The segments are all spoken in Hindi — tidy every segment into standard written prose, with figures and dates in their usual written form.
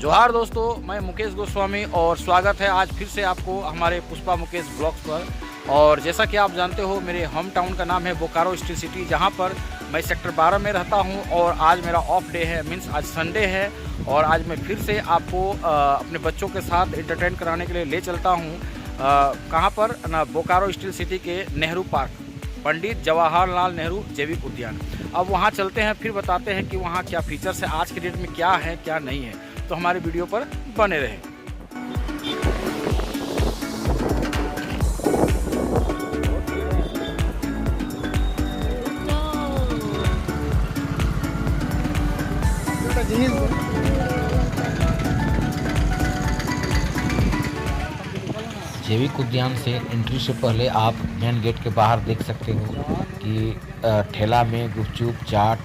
जोहार दोस्तों, मैं मुकेश गोस्वामी और स्वागत है आज फिर से आपको हमारे पुष्पा मुकेश ब्लॉग्स पर। और जैसा कि आप जानते हो, मेरे होम टाउन का नाम है बोकारो स्टील सिटी, जहां पर मैं सेक्टर 12 में रहता हूं। और आज मेरा ऑफ डे है, मीन्स आज संडे है। और आज मैं फिर से आपको अपने बच्चों के साथ एंटरटेन कराने के लिए ले चलता हूँ। कहाँ पर ना, बोकारो स्टील सिटी के नेहरू पार्क, पंडित जवाहरलाल नेहरू जैविक उद्यान। अब वहाँ चलते हैं, फिर बताते हैं कि वहाँ क्या फीचर्स है, आज के डेट में क्या है क्या नहीं है। तो हमारे वीडियो पर बने रहें। जैविक उद्यान से एंट्री से पहले आप मेन गेट के बाहर देख सकते हो कि ठेला में गुपचुप, चाट,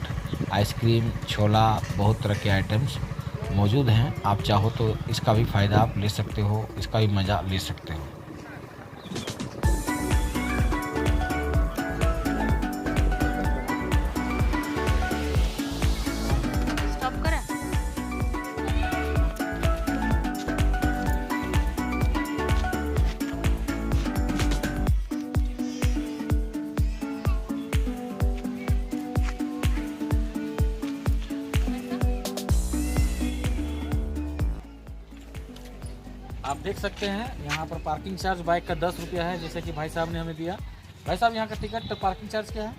आइसक्रीम, छोला, बहुत तरह के आइटम्स मौजूद हैं। आप चाहो तो इसका भी फ़ायदा आप ले सकते हो, इसका भी मज़ा ले सकते हो। आप देख सकते हैं यहाँ पर पार्किंग चार्ज बाइक का 10 रुपया है, जैसे कि भाई साहब ने हमें दिया। भाई साहब, यहाँ का टिकट तो पार्किंग चार्ज क्या है?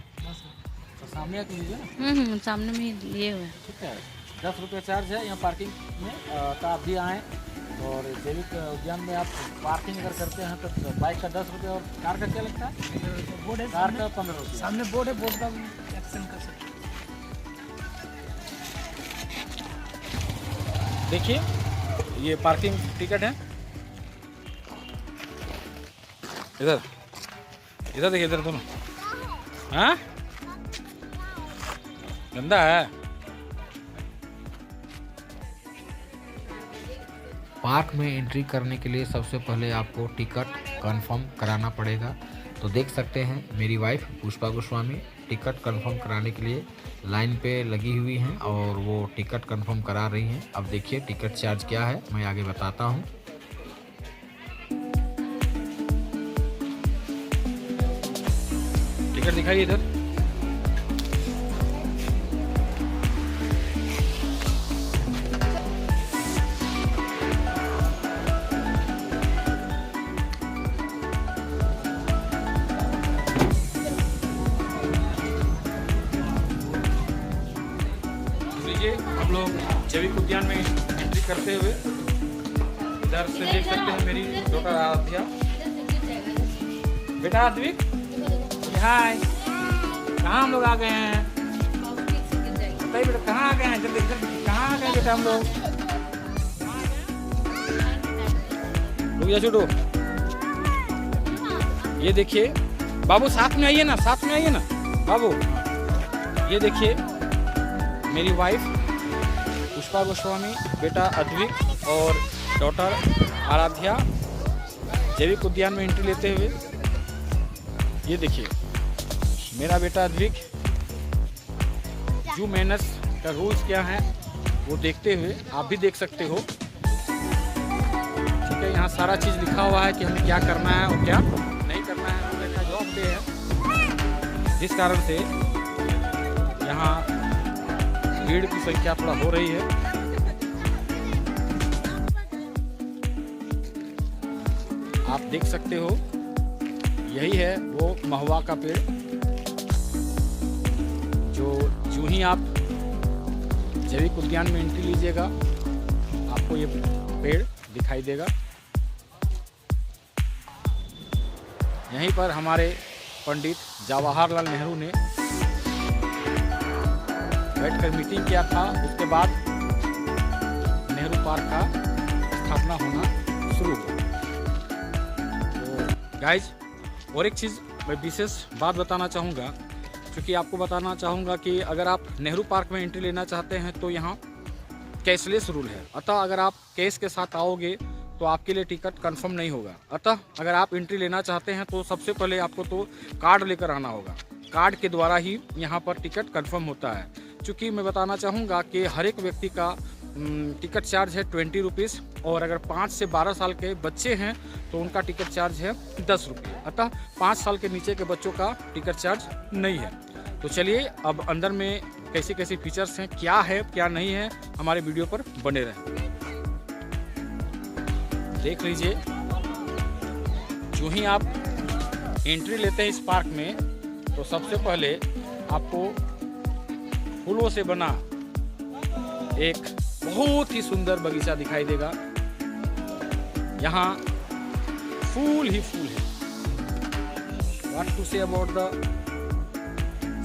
तो सामने आके लीजिए ना। सामने में लिए हुए। ठीक है, 10 रुपया चार्ज है यहाँ पार्किंग में। तो आप भी आएँ। और जैविक उद्यान में आप पार्किंग अगर करते हैं तो बाइक का 10 रुपया और कार का क्या लगता है? बोर्ड है, कार का 15 रुपया। सामने बोर्ड है, बोर्ड का एक्शन कर सकते। देखिए, ये पार्किंग टिकट है। इधर इधर देखिए, इधर दोनों। हाँ, गंदा है। पार्क में एंट्री करने के लिए सबसे पहले आपको टिकट कंफर्म कराना पड़ेगा। तो देख सकते हैं मेरी wife Pushpa Goswami ticket confirm कराने के लिए लाइन पे लगी हुई हैं और वो टिकट कंफर्म करा रही हैं। अब देखिए टिकट चार्ज क्या है, मैं आगे बताता हूँ। टिकट दिखाइए इधर। हम लोग जैविक उद्यान में एंट्री करते हुए इधर से देख सकते हैं मेरी डॉटर आराध्या। बेटा अद्विक, हाय। कहाँ हम लोग आ गए हैं? बताइए बेटा, कहाँ आ गए हैं? जल्दी जल्दी, कहाँ आ गए बेटा हम लोग? रुक जा छोटू। ये देखिए बाबू, साथ में आइए ना, साथ में आइए ना बाबू। ये देखिए मेरी वाइफ पुष्पा गोस्वामी, बेटा अद्विक और डॉटर आराध्या जैविक उद्यान में एंट्री लेते हुए। ये देखिए मेरा बेटा अद्विक जू मैनर्स का रूल्स क्या है वो देखते हुए आप भी देख सकते हो। ठीक है, यहाँ सारा चीज़ लिखा हुआ है कि हमें क्या करना है और क्या नहीं करना है। हमें का जॉब डे है, जिस कारण से यहाँ भीड़ की संख्या थोड़ा हो रही है। आप देख सकते हो, यही है वो महुआ का पेड़, जो ही आप जैविक उद्यान में एंट्री लीजिएगा आपको ये पेड़ दिखाई देगा। यहीं पर हमारे पंडित जवाहरलाल नेहरू ने बैठकर मीटिंग किया था। उसके बाद नेहरू पार्क का स्थापना होना शुरू हुआ। तो गाइज, और एक चीज़ मैं विशेष बात बताना चाहूँगा, क्योंकि आपको बताना चाहूँगा कि अगर आप नेहरू पार्क में एंट्री लेना चाहते हैं तो यहाँ कैशलेस रूल है। अतः अगर आप कैश के साथ आओगे तो आपके लिए टिकट कंफर्म नहीं होगा। अतः अगर आप एंट्री लेना चाहते हैं तो सबसे पहले आपको तो कार्ड लेकर आना होगा। कार्ड के द्वारा ही यहाँ पर टिकट कंफर्म होता है। चूँकि मैं बताना चाहूँगा कि हर एक व्यक्ति का टिकट चार्ज है 20 रुपीज़, और अगर 5 से 12 साल के बच्चे हैं तो उनका टिकट चार्ज है 10 रुपये। अतः 5 साल के नीचे के बच्चों का टिकट चार्ज नहीं है। तो चलिए अब अंदर में कैसे कैसे फीचर्स हैं, क्या है क्या नहीं है, हमारे वीडियो पर बने रहें। देख लीजिए, जो ही आप एंट्री लेते हैं इस पार्क में तो सबसे पहले आपको फूलों से बना एक बहुत ही सुंदर बगीचा दिखाई देगा। यहाँ फूल ही फूल है। What to say about the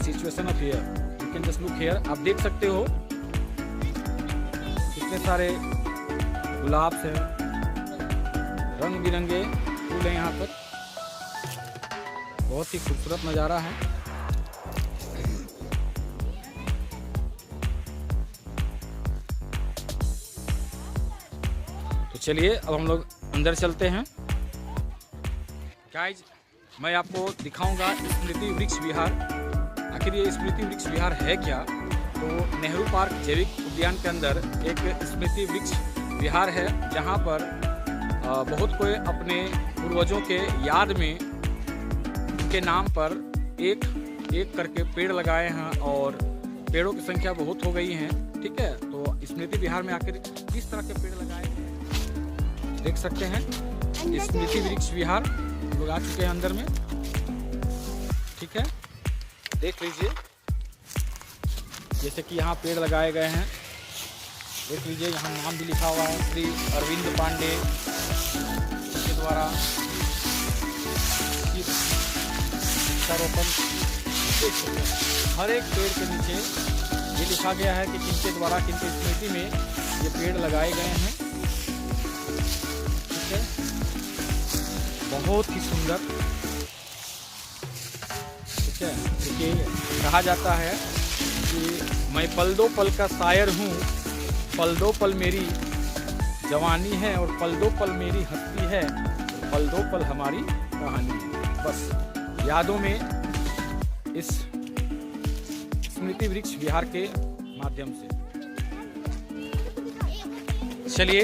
situation of here? You can just look here. आप देख सकते हो कितने सारे गुलाब हैं, रंग बिरंगे फूल हैं यहाँ पर। बहुत ही खूबसूरत नज़ारा है। तो चलिए अब हम लोग अंदर चलते हैं। गाइज, मैं आपको दिखाऊंगा स्मृति वृक्ष विहार। आखिर ये स्मृति वृक्ष विहार है क्या? तो नेहरू पार्क जैविक उद्यान के अंदर एक स्मृति वृक्ष विहार है, जहाँ पर बहुत कोई अपने पूर्वजों के याद में उनके नाम पर एक एक करके पेड़ लगाए हैं, और पेड़ों की संख्या बहुत हो गई है। ठीक है, तो स्मृति विहार में आखिर किस तरह के पेड़ लगाए हैं देख सकते हैं। स्मृति वृक्ष विहार लोग आ चुके हैं अंदर में। ठीक है, देख लीजिए, जैसे कि यहाँ पेड़ लगाए गए हैं। देख लीजिए, यहाँ नाम भी लिखा हुआ है, श्री अरविंद पांडे के द्वारा वृक्षारोपण। हर एक पेड़ के नीचे ये लिखा गया है कि किनके द्वारा, किनके स्मृति में ये पेड़ लगाए गए हैं। ठीक है, बहुत ही सुंदर। ठीक है, देखिए, कहा जाता है कि मैं पल दो पल का शायर हूँ, पल दो पल मेरी जवानी है, और पल दो पल मेरी हस्ती है, और पल दो पल हमारी कहानी है। बस यादों में इस स्मृति वृक्ष विहार के माध्यम से। चलिए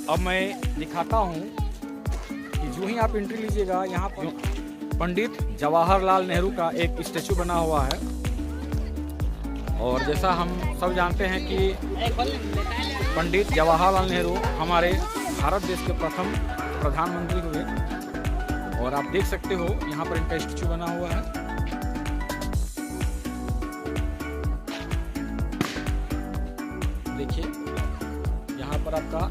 अब मैं दिखाता हूँ कि जो ही आप एंट्री लीजिएगा, यहाँ पर पंडित जवाहरलाल नेहरू का एक स्टैचू बना हुआ है। और जैसा हम सब जानते हैं कि पंडित जवाहरलाल नेहरू हमारे भारत देश के प्रथम प्रधानमंत्री हुए। और आप देख सकते हो यहाँ पर इनका स्टैचू बना हुआ है। देखिए, यहाँ पर आपका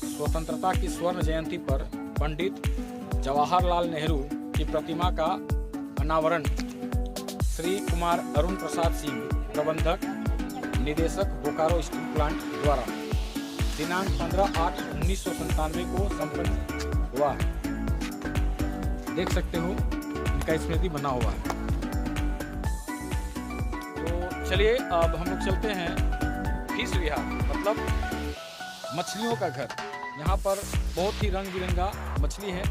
स्वतंत्रता की स्वर्ण जयंती पर पंडित जवाहरलाल नेहरू की प्रतिमा का अनावरण श्री कुमार अरुण प्रसाद सिंह, प्रबंधक निदेशक बोकारो स्टील प्लांट द्वारा दिनांक 15/8/1997 को संपन्न हुआ है। देख सकते हो इनका स्मृति बना हुआ है। तो चलिए अब हम लोग चलते हैं फिश विहार, मतलब मछलियों का घर। यहाँ पर बहुत ही रंग बिरंगा मछली है,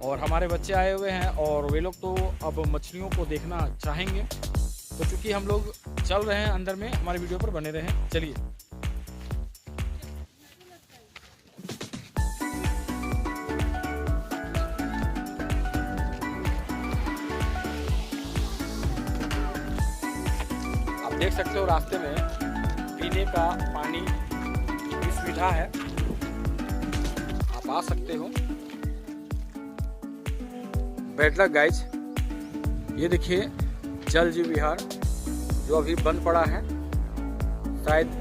और हमारे बच्चे आए हुए हैं और वे लोग तो अब मछलियों को देखना चाहेंगे। तो चूँकि हम लोग चल रहे हैं अंदर में, हमारे वीडियो पर बने रहें। चलिए, आप देख सकते हो रास्ते में पीने का पानी भी सुविधा है, आप आ सकते हो। बेड लक गाइज, ये देखिए जल जीव विहार जो अभी बंद पड़ा है, शायद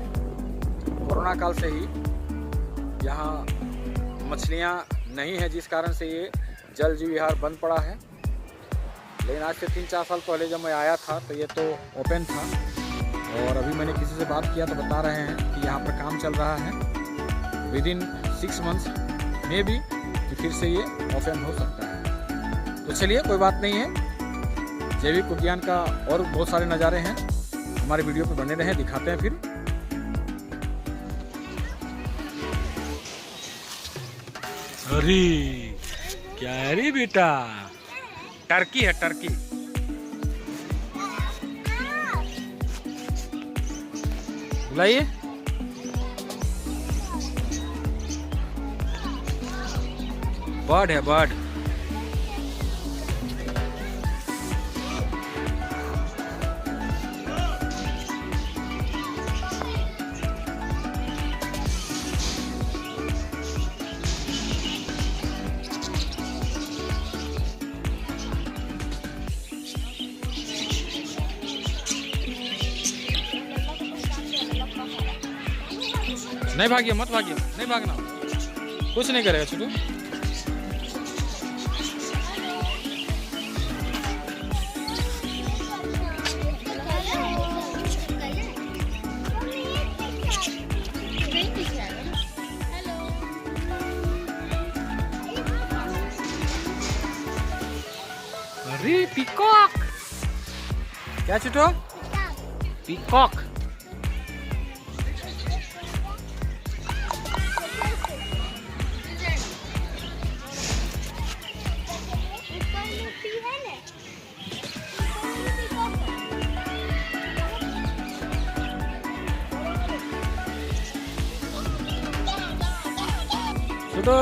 कोरोना काल से ही यहाँ मछलियाँ नहीं है, जिस कारण से ये जल जीव विहार बंद पड़ा है। लेकिन आज से 3-4 साल पहले जब मैं आया था तो ये तो ओपन था, और अभी मैंने किसी से बात किया तो बता रहे हैं कि यहाँ पर काम चल रहा है। विदिन 6 मंथ्स में भी फिर से ये ओपन हो सकता है। तो चलिए, कोई बात नहीं है, जैविक उद्यान का और बहुत सारे नज़ारे हैं, हमारे वीडियो पे बने रहें, दिखाते हैं। फिर अरे क्या है रे बेटा, टर्की है, टर्की। बुलाइए। बर्ड है बर्ड। नहीं भागिए, मत भागिए, नहीं भागना, कुछ नहीं करेगा छोटू। अरे पीकॉक, क्या छोटू? पीकॉक। छोटू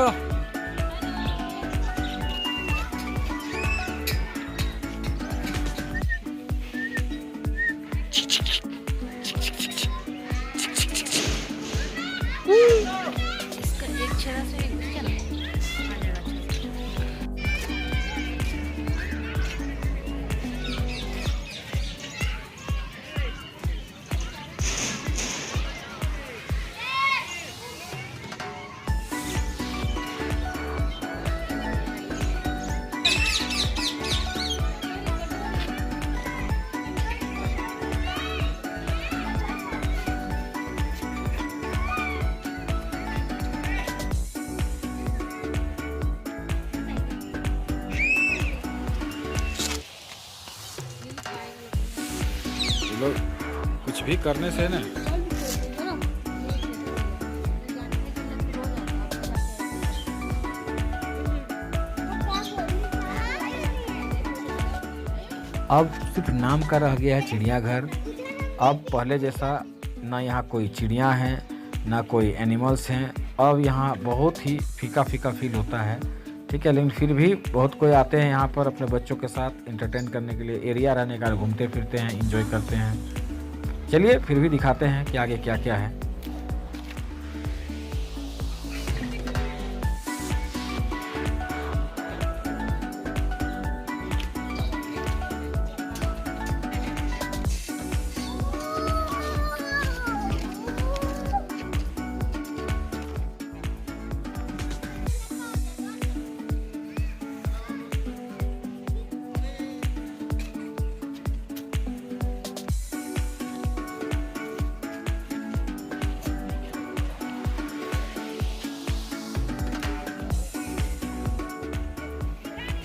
लोग कुछ भी करने से ना अब सिर्फ नाम का रह गया है चिड़ियाघर। अब पहले जैसा ना यहाँ कोई चिड़िया हैं ना कोई एनिमल्स हैं। अब यहाँ बहुत ही फीका फीका फील होता है, ठीक है। लेकिन फिर भी बहुत कोई आते हैं यहाँ पर अपने बच्चों के साथ एंटरटेन करने के लिए। एरिया रहने का, घूमते फिरते हैं, एंजॉय करते हैं। चलिए फिर भी दिखाते हैं कि आगे क्या क्या है।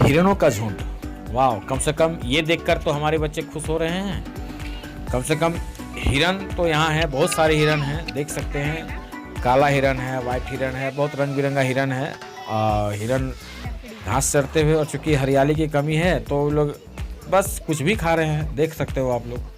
हिरणों का झुंड, वाह! कम से कम ये देखकर तो हमारे बच्चे खुश हो रहे हैं। कम से कम हिरन तो यहाँ है, बहुत सारे हिरन हैं, देख सकते हैं। काला हिरन है, वाइट हिरन है, बहुत रंग बिरंगा हिरन है। हिरन घास चरते हुए, और चूंकि हरियाली की कमी है तो लोग बस कुछ भी खा रहे हैं, देख सकते हो आप लोग।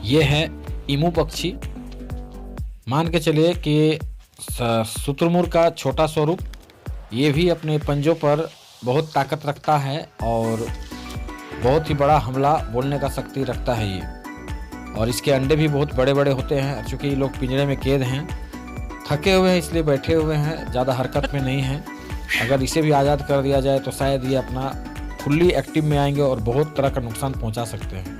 ये है ईमू पक्षी। मान के चलिए कि शुतुरमुर्ग का छोटा स्वरूप। ये भी अपने पंजों पर बहुत ताकत रखता है और बहुत ही बड़ा हमला बोलने का शक्ति रखता है ये। और इसके अंडे भी बहुत बड़े बड़े होते हैं। चूँकि ये लोग पिंजरे में कैद हैं, थके हुए हैं, इसलिए बैठे हुए हैं, ज़्यादा हरकत में नहीं हैं। अगर इसे भी आज़ाद कर दिया जाए तो शायद ये अपना फुल्ली एक्टिव में आएंगे और बहुत तरह का नुकसान पहुंचा सकते हैं।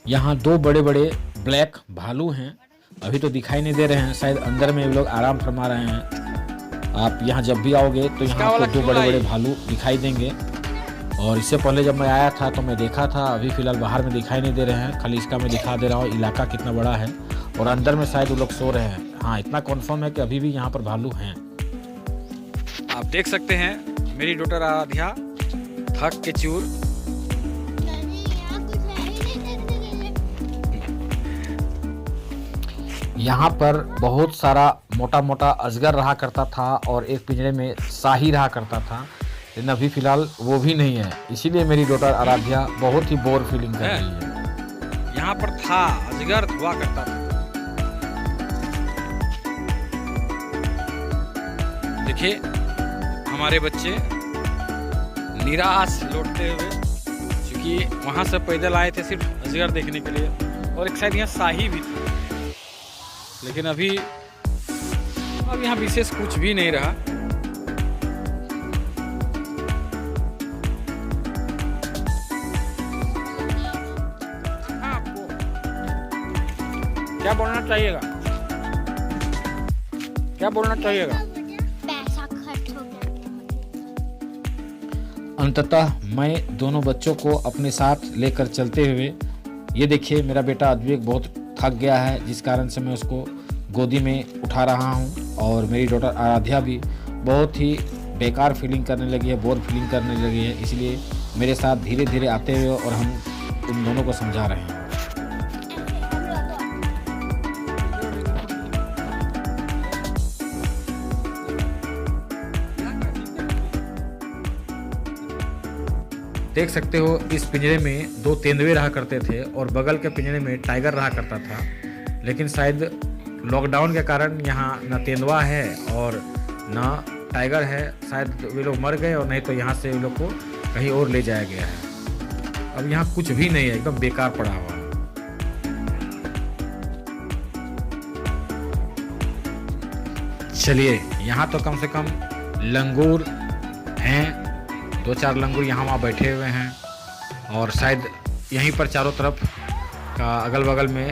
यहाँ दो बड़े बड़े ब्लैक भालू हैं, अभी तो दिखाई नहीं दे रहे हैं, शायद अंदर में ये लोग आराम फरमा रहे हैं। आप यहाँ जब भी आओगे तो यहाँ आपको दो बड़े बड़े भालू दिखाई देंगे। और इससे पहले जब मैं आया था तो मैं देखा था, अभी फिलहाल बाहर में दिखाई नहीं दे रहे हैं, खाली इसका मैं दिखा दे रहा हूँ इलाका कितना बड़ा है। और अंदर में शायद वो लोग सो रहे हैं। हाँ, इतना कन्फर्म है कि अभी भी यहाँ पर भालू हैं। आप देख सकते हैं मेरी डॉटर आराध्या थक के चूर। यहाँ पर बहुत सारा मोटा मोटा अजगर रहा करता था और एक पिंजरे में शाही रहा करता था, लेकिन अभी फिलहाल वो भी नहीं है। इसीलिए मेरी डॉटर आराध्या बहुत ही बोर फीलिंग कर रही है। यहाँ पर था अजगर हुआ करता था। देखिए हमारे बच्चे निराश लौटते हुए, क्योंकि वहाँ से पैदल आए थे सिर्फ अजगर देखने के लिए, और एक शायद यहाँ शाही भी थी, लेकिन अब यहाँ विशेष कुछ भी नहीं रहा। हाँ, आपको क्या बोलना चाहिएगा? क्या बोलना चाहिएगा? पैसा खर्च हो गया। अंततः मैं दोनों बच्चों को अपने साथ लेकर चलते हुए, ये देखिए मेरा बेटा अद्विक बहुत थक गया है, जिस कारण से मैं उसको गोदी में उठा रहा हूँ। और मेरी डॉटर आराध्या भी बहुत ही बेकार फीलिंग करने लगी है, बोर फीलिंग करने लगी है, इसलिए मेरे साथ धीरे धीरे आते हुए और हम उन दोनों को समझा रहे हैं। देख सकते हो इस पिंजरे में दो तेंदुए रहा करते थे और बगल के पिंजरे में टाइगर रहा करता था, लेकिन शायद लॉकडाउन के कारण यहाँ न तेंदुआ है और न टाइगर है। शायद वे लोग मर गए और नहीं तो यहाँ से वे लोग को कहीं और ले जाया गया है। अब यहाँ कुछ भी नहीं है, एकदम बेकार पड़ा हुआ है। चलिए, यहाँ तो कम से कम लंगूर हैं, दो चार लंगूर यहाँ वहाँ बैठे हुए हैं। और शायद यहीं पर चारों तरफ का अगल बगल में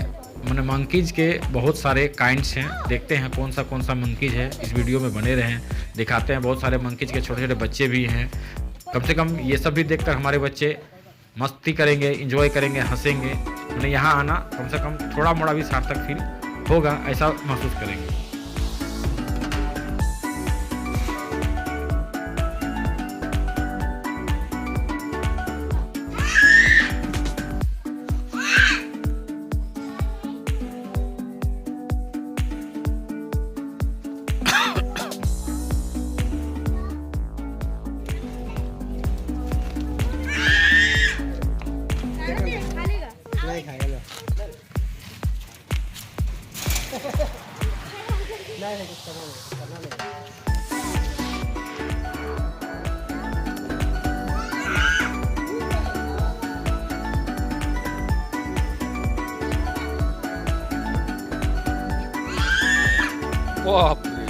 मैंने मंकीज के बहुत सारे काइंड्स हैं। देखते हैं कौन सा मंकीज है, इस वीडियो में बने रहें, दिखाते हैं। बहुत सारे मंकीज के छोटे छोटे बच्चे भी हैं। कम से कम ये सब भी देखकर हमारे बच्चे मस्ती करेंगे, इंजॉय करेंगे, हंसेंगे। उन्हें यहाँ आना कम से कम थोड़ा मोड़ा भी सार्थक फील होगा, ऐसा महसूस करेंगे। बाप रे,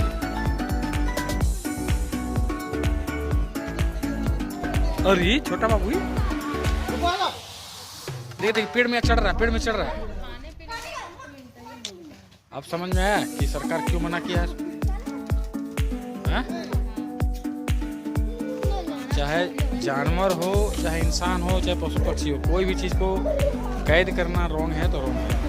अरे छोटा बाबू देख पेड़ में चढ़ रहा है, पेड़ में चढ़ रहा है। अब समझ में आया कि सरकार क्यों मना किया है? चाहे जानवर हो, चाहे इंसान हो, चाहे पशु पक्षी हो, कोई भी चीज को कैद करना रॉन्ग है तो रॉन्ग है।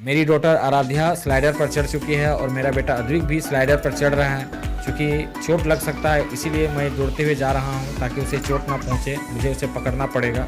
मेरी डॉटर आराध्या स्लाइडर पर चढ़ चुकी है और मेरा बेटा अद्विक भी स्लाइडर पर चढ़ रहा है। क्योंकि चोट लग सकता है इसीलिए मैं दौड़ते हुए जा रहा हूँ ताकि उसे चोट ना पहुँचे, मुझे उसे पकड़ना पड़ेगा।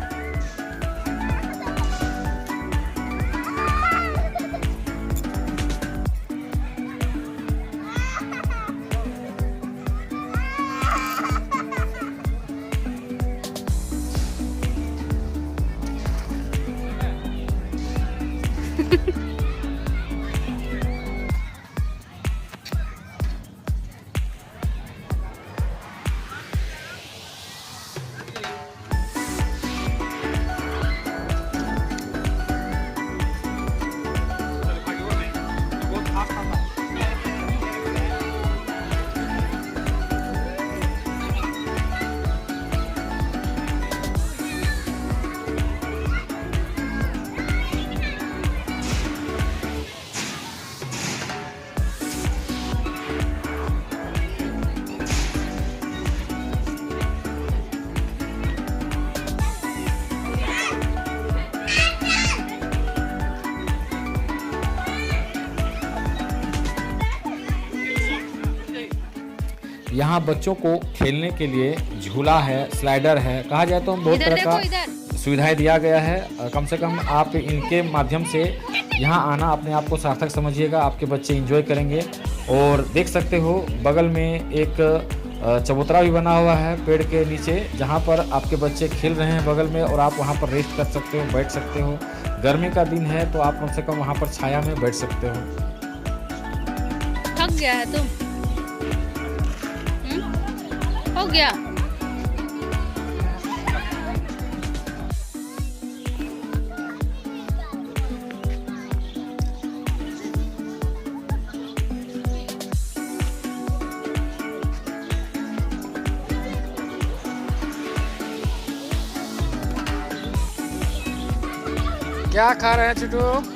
यहाँ बच्चों को खेलने के लिए झूला है, स्लाइडर है, कहा जाए तो बहुत तरह का सुविधाएं दिया गया है। कम से कम आप इनके माध्यम से यहाँ आना अपने आप को सार्थक समझिएगा, आपके बच्चे एंजॉय करेंगे। और देख सकते हो बगल में एक चबूतरा भी बना हुआ है पेड़ के नीचे, जहाँ पर आपके बच्चे खेल रहे हैं बगल में, और आप वहाँ पर रेस्ट कर सकते हो, बैठ सकते हो। गर्मी का दिन है तो आप कम से कम वहाँ पर छाया में बैठ सकते हो। थक गया है तुम? हो गया? क्या खा रहे हैं छोटू?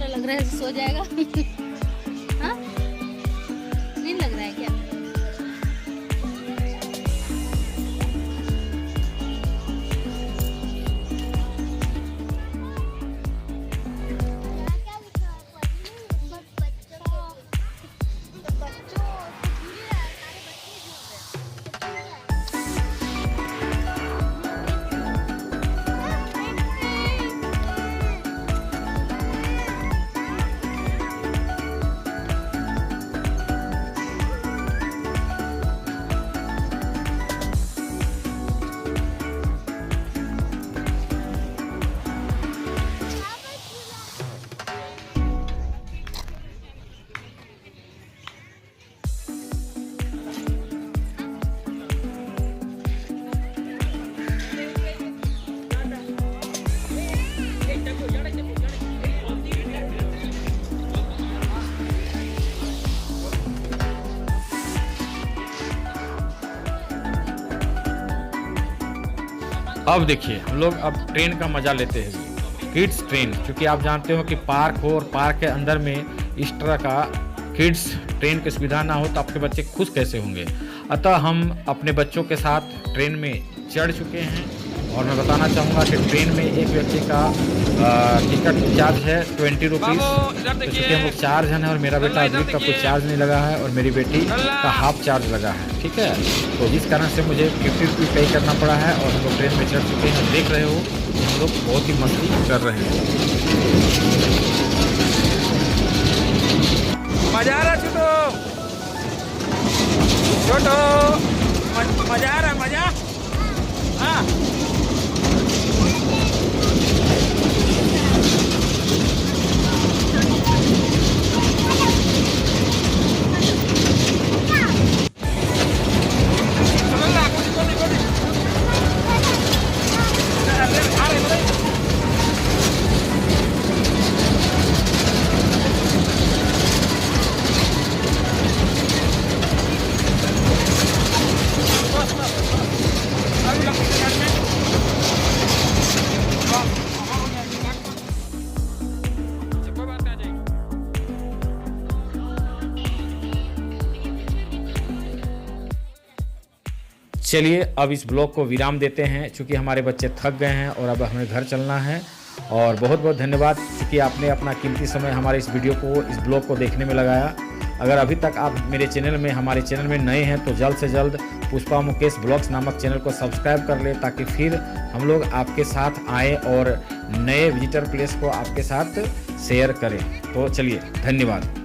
लग रहा है सो जाएगा। हाँ? नींद लग रहा है क्या? अब देखिए हम लोग अब ट्रेन का मज़ा लेते हैं, किड्स ट्रेन। क्योंकि आप जानते हो कि पार्क हो और पार्क के अंदर में इस तरह का किड्स ट्रेन की सुविधा ना हो तो आपके बच्चे खुश कैसे होंगे। अतः हम अपने बच्चों के साथ ट्रेन में चढ़ चुके हैं और मैं बताना चाहूँगा कि ट्रेन में एक व्यक्ति का टिकट चार्ज है 20 रुपीज़। तो चूँकि हम लोग 4 जन हैं और मेरा बेटा अद्विक का कोई चार्ज नहीं लगा है और मेरी बेटी का हाफ चार्ज लगा है, ठीक है। तो जिस कारण से मुझे 50 रुपये पे करना पड़ा है और हम लोग ट्रेन में चढ़ चुके हैं। देख रहे हो हम लोग बहुत ही मस्ती कर रहे हैं। मजा आ रहा छोटो, मजा आ रहा, मजा। हाँ चलिए अब इस ब्लॉग को विराम देते हैं, चूँकि हमारे बच्चे थक गए हैं और अब हमें घर चलना है। और बहुत बहुत धन्यवाद कि आपने अपना कीमती समय हमारे इस वीडियो को, इस ब्लॉग को देखने में लगाया। अगर अभी तक आप मेरे चैनल में, हमारे चैनल में नए हैं तो जल्द से जल्द पुष्पा मुकेश ब्लॉग्स नामक चैनल को सब्सक्राइब कर लें, ताकि फिर हम लोग आपके साथ आएँ और नए विजिटर प्लेस को आपके साथ शेयर करें। तो चलिए, धन्यवाद।